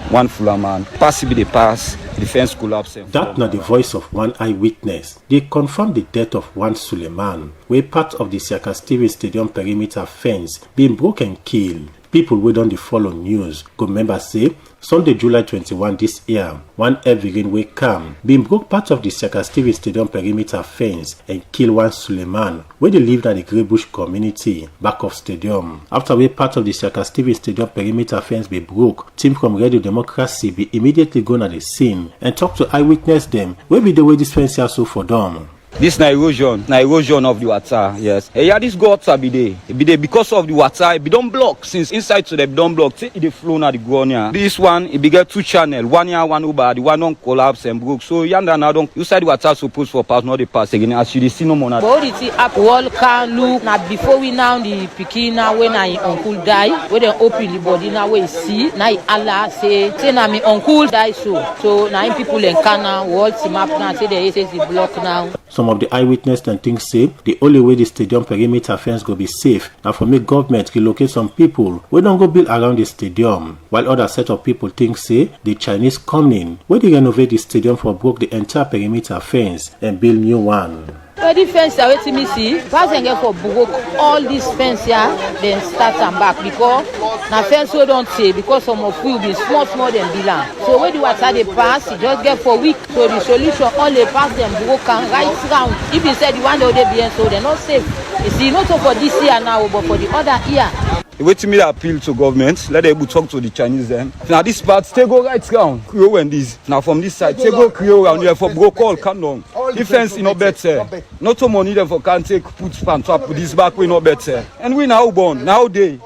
One full man. Pass be the pass. The fence collapse. That not the voice of one eyewitness. They confirm the death of one Suleiman, where part of the Siaka Stephen Stadium perimeter fence being broken and killed. People who don't follow news could remember say Sunday, July 21 this year, one heavy rain will come, being broke part of the Siaka Stephen Stadium perimeter fence and kill one Suleiman, where they lived at the Grey Bush community back of stadium. After where part of the Siaka Stephen Stadium perimeter fence be broke, team from Radio Democracy be immediately gone at the scene and talk to eyewitness them where be the way this fence also for them. This na erosion of the water, yes. Yeah, this water be there because of the water. It be don't block since inside to them don't block. See, it flow na the ground here. This one it be get 2 channel, one here, one over. The one don't collapse and broke. So yonder now don't you side the water supposed for pass, not the pass again. As you see no more. But it up wall can look now before we now the pikin now when I uncle die, when they open the body now we see now Allah say now me uncle die so now people in Kana wall team up now say they say the block now. Some of the eyewitnesses and things say the only way the stadium perimeter fence go be safe now for make government relocate some people we don't go build around the stadium, while other set of people think say the Chinese coming where they renovate the stadium for broke the entire perimeter fence and build new one. Well, the fence are waiting me see. Pass and get for broke all this fence here, then start and back because now fence we don't say because some of we will be small than Bilan. So when the water they pass, it just get for week. So the solution all they pass them broke and right round. If you said the one they be so they're not safe. You see, not for this year now, but for the other year. Wait me appeal to government, let them talk to the Chinese then. Now this part, stay go right round, Creole and this. Now from this side, stay go Creole round here for broke all come down. Defense is not better. Not so money them for can't take put fan trap put this back we not better. And we now born, now they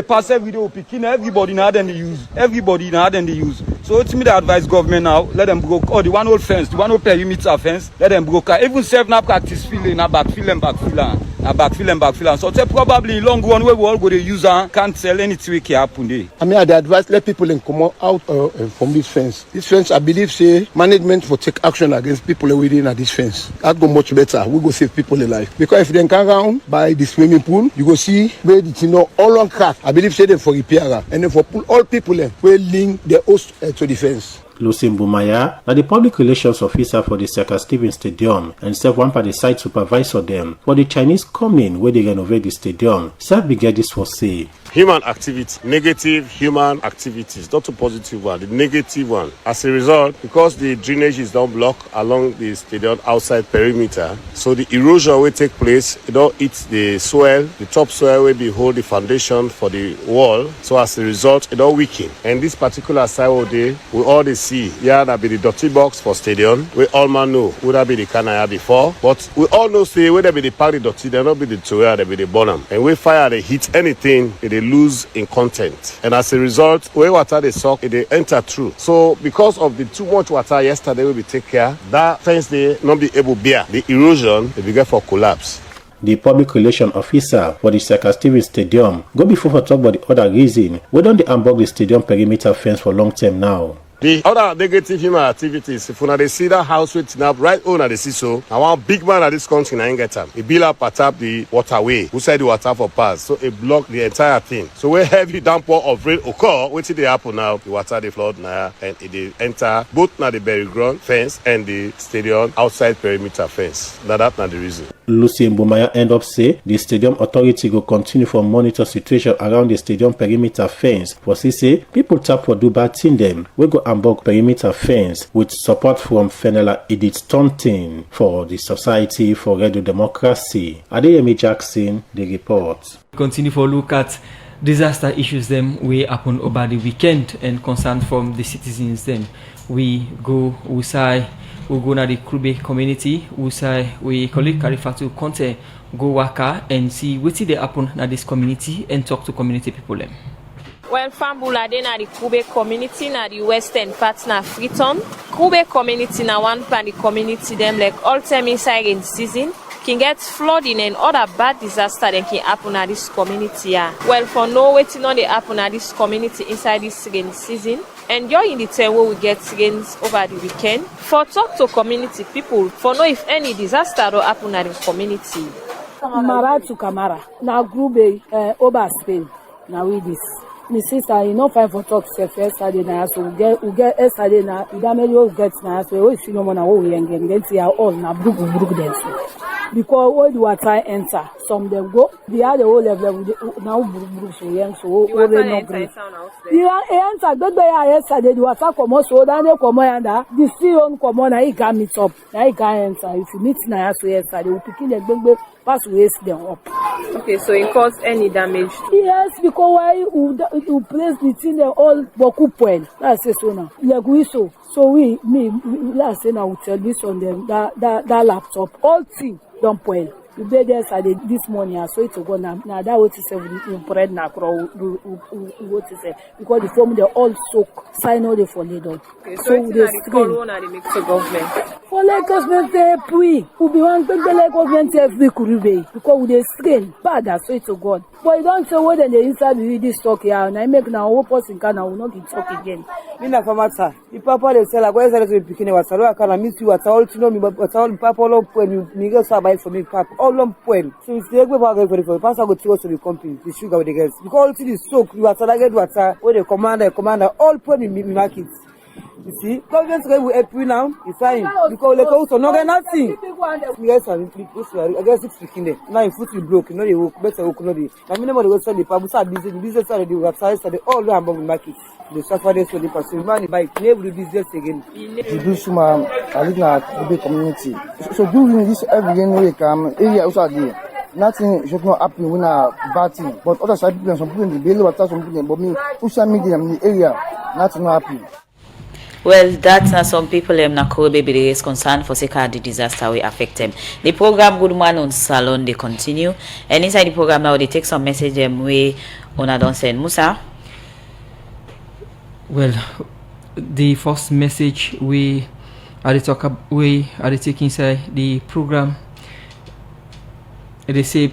pass every day picking everybody now then they use. Everybody now then they use. So it's me that advise government now, let them broke all the one old fence, the one old perimeter fence, let them broke. Even self now practice feeling, now backfill and backfill. So it's probably long run where we all go to use can't tell anything we can happen there. I mean, I advise let people come out from this fence. This fence, I believe, say management will take action against people within this fence. That go much better. We go save people alive. Because if they come around by the swimming pool, you go see where the all on crack. I believe say them for repair and then for pull all people will link the host to the fence. Lucien Boumaya, now the public relations officer for the Sir Stephen Stadium and serve one by the site supervisor them for the Chinese coming where they renovate the stadium. Serve be get this for say. Human activity, negative human activities, not a positive one, the negative one. As a result, because the drainage is not blocked along the stadium outside perimeter, so the erosion will take place, it don't hit the soil, the top soil will be hold the foundation for the wall, so as a result, it don't weaken. And this particular side of the we all they see, yeah, that be the dirty box for stadium, we all man know, would that be the canaya before, but we all know say, where they be the party dirty, they not be the tower, they be the bottom. And we fire, they hit anything, they lose in content, and as a result where water they suck they enter through. So because of the too much water yesterday we take care that fence they not be able to bear the erosion they begin for collapse. The public relations officer for the Sir Stephen Stadium go before for talk about the other reason we don't unblock the stadium perimeter fence for long term now. The other negative human activities, if una dey see that house waiting up right on at the seesaw, now one big man at this country na get am. He build up atop the waterway, who said the water for pass, so it block the entire thing. So where heavy downpour of rain occur, wetin dey happen now, the water dey flood now and it dey enter both na the burial ground fence and the stadium outside perimeter fence. That's not the reason. Lucien Boumaya end up say the stadium authority go continue for monitor situation around the stadium perimeter fence. For say people tap for do bad thing them we go unblock perimeter fence with support from Fenella Edith Stunting for the Society for Radio Democracy. Adeyemi Jackson, the report. Continue for look at disaster issues them we happen over the weekend and concern from the citizens then. We go Usai, we go na the Krube community, Usai, we colleague Karifatu Conte go waka and see what they happen na this community and talk to community people them. Well, Fambula de na the Kube community na the western part na Freetown. Kube community na one part the community them like all time inside in season can get flooding and other bad disaster that can happen at this community. Yeah. Well, for no waiting on the happen at this community inside this rain season. Enjoying the time where we get rains over the weekend. For talk to community people, for know if any disaster will happen at the community. Mara to Kamara, now Grube, over Spain, now with this. My sister, you know, fight for talk yesterday now, so we get yesterday now. Idameli we get now, so we see no more now. We get here all now, brook them. Because all the water enter, some them go. The other whole level now brook so young, so we not great. The enter, don't be yesterday. The water come out, so then they come out and the sea on come on. Now he can meet up. Now he can enter. If you meet now, so yesterday we pick in the big pass waste them up. Okay, so it caused any damage? Yes, because why you place the thing there all boku well. That's it so now. Like we so last say now we tell this on them that laptop all thing don't spoil. You be there Saturday this morning, I saw it to go now. Now that what is in bread now, what is it? Because the form they all soak, sign all the for needle. Okay, so it's the corona they make to government. For like government we be one big like government every kurube because we dey strain bad as so it to God. But you don't say what then the inside we this talk here and I make now one person can will not be talk again. Me na famata. If papa dey sell like why say to pikin wa salo akala miss you at all to know me but all papa all when you me go so buy for me papa all long when. So if they go back for the pastor go to us to the company the sugar with the girls because all to the soak you at get water where the commander all point in me market. You see, government will help you now. You fine because like also no get nothing. Yes, I guess 6 speaking there. Now if foot you broke, you know they work better work no be. Now me never go sell the pabu start business started the website started all the Hamburg market. The suffer this for the person money buy never do business again. The Bushman, I live in a big community. So during this every week, area also there. Nothing should not happen when a bad thing. But other side people, some people in the bill, but some people, but me, social media in the area, nothing not happen. Well, that's not some people na Kobe be the concern for sake of the disaster will affect them. The program Good Morning Salon they continue, and inside the program now they take some message we una don't send Musa. Well, the first message we are take inside the program. They say,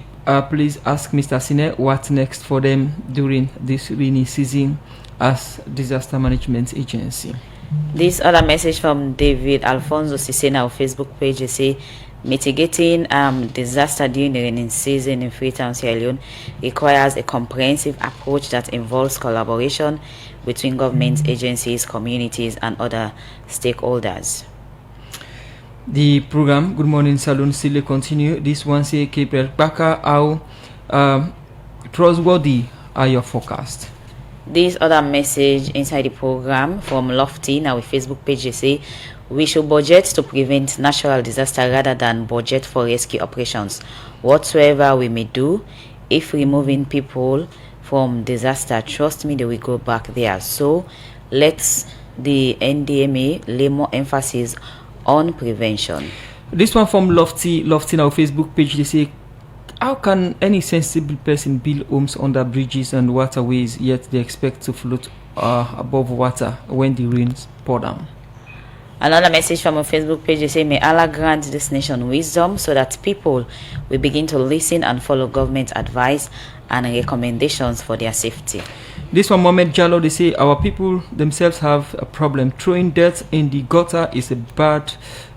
please ask Mr. Sine what next for them during this rainy season as disaster management agency. This other message from David Alfonso Cisse on our Facebook page. They say mitigating disaster during the rainy season in Freetown, Sierra Leone requires a comprehensive approach that involves collaboration between government agencies, communities, and other stakeholders. The program Good Morning Salon still continue. This one say Gabriel Baka, how trustworthy are your forecasts? This other message inside the program from Lofty, our Facebook page, they say we should budget to prevent natural disaster rather than budget for rescue operations. Whatsoever we may do, if removing people from disaster, trust me, they will go back there. So let's the NDMA lay more emphasis on prevention. This one from Lofty in our Facebook page, they say, how can any sensible person build homes under bridges and waterways yet they expect to float above water when the rains pour down? Another message from our Facebook page, they say, may Allah grant this nation wisdom so that people will begin to listen and follow government advice and recommendations for their safety. This one, Mohamed Jallo, they say, our people themselves have a problem. Throwing dirt in the gutter is a bad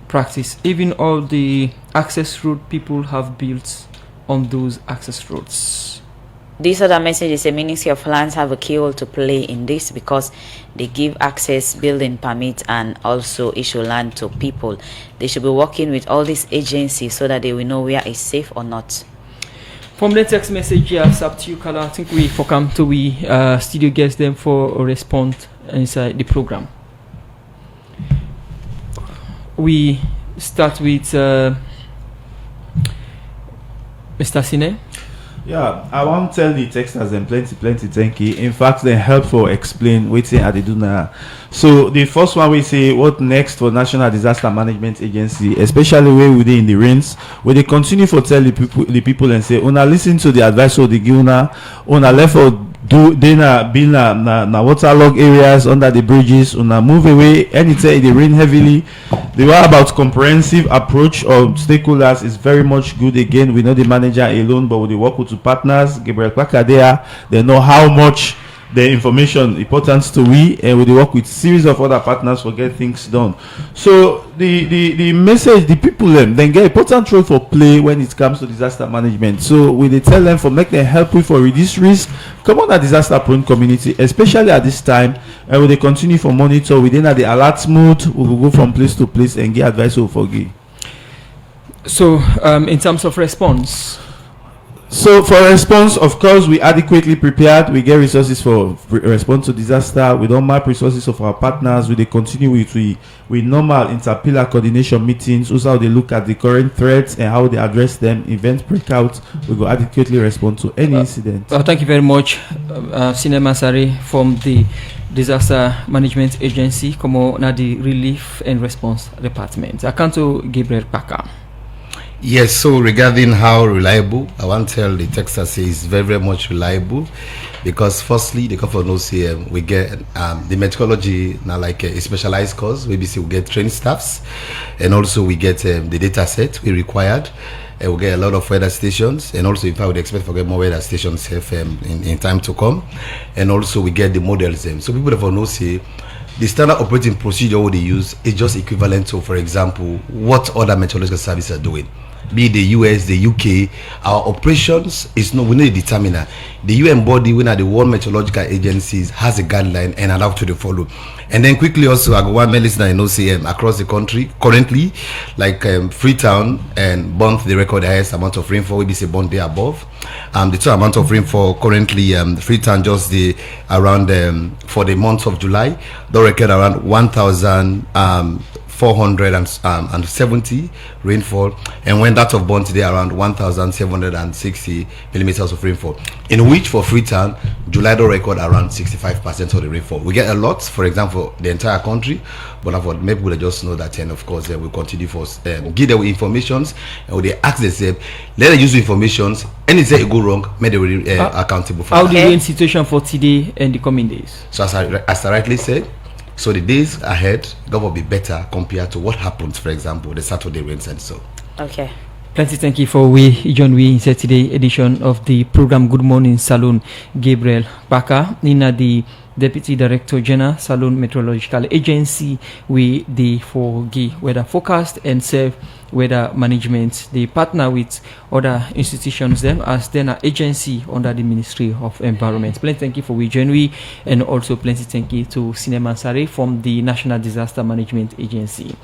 practice. Even all the access road people have built on those access roads. This other message is a Ministry of Lands have a key role to play in this because they give access, building permits, and also issue land to people. They should be working with all these agencies so that they will know where is safe or not. From the text message here, it's up to you, Kala. I think we for come to we studio guest them for a response inside the program. We start with Mr. Sine. Yeah, I want to tell the texters them plenty thank you. In fact, they help for explain what they do now. So the first one we say what next for National Disaster Management Agency, especially where we in the rains, where they continue for tell the people and say, una listen to the advice of the Guna, una left for do they be na waterlogged areas under the bridges, una move away anytime they rain heavily. The one about comprehensive approach of stakeholders is very much good. Again, we know the manager alone, but we work with two partners. Gabriel Kwaka there, they know how much the information important to we, and we work with series of other partners for get things done. So the message, the people then get important role for play when it comes to disaster management. So we they tell them for make them help with for reduce risk, come on a disaster prone community, especially at this time, and we they continue for monitor within the alert mode. We will go from place to place and get advice over give. So in terms of response, So for response, of course, we adequately prepared. We get resources for response to disaster. We don't map resources of our partners. We continue with normal interpillar coordination meetings. Also, how they look at the current threats and how they address them. Event breakouts. We go adequately respond to any incident. Thank you very much, Sine Masari from the Disaster Management Agency, como na the Relief and Response Department. I come to Gabriel Packer. Yes, so regarding how reliable, I want to tell the Texas is very, very much reliable because firstly, the government knows here we get the meteorology now like a specialized course. We basically get trained staffs, and also we get the data set we required. We get a lot of weather stations, and also in fact we expect to get more weather stations in time to come, and also we get the models. So people that know say the standard operating procedure what they use is just equivalent to, for example, what other meteorological services are doing. Be it the US, the UK, our operations is no, we need a determiner. The UN body, when the World Meteorological Agencies has a guideline and allow to follow. And then quickly also, I go one listener I know say across the country currently, like Freetown and Bond, they record the highest amount of rainfall. We be say Bond there above. The total amount of rainfall currently, Freetown just the around for the month of July, they record around 1,470 rainfall, and when that of Bond today around 1,760 millimeters of rainfall, in which for Freetown July do record around 65% of the rainfall. We get a lot, for example, the entire country, but maybe we'll just know that, and of course we'll continue for give them informations, and they ask themselves, let them use the informations, and if they go wrong, may they be accountable for how that. the rain situation for today and the coming days? So as I rightly said, so the days ahead will be better compared to what happens, for example, the Saturday rains and so. Okay. Plenty thank you for John in Saturday edition of the program Good Morning Saloon. Gabriel Packer, Nina the Deputy Director General Saloon Meteorological Agency, we the for weather forecast and serve weather management. They partner with other institutions them as then an agency under the Ministry of Environment. Plenty thank you for John and also plenty thank you to Sine Masari from the National Disaster Management Agency.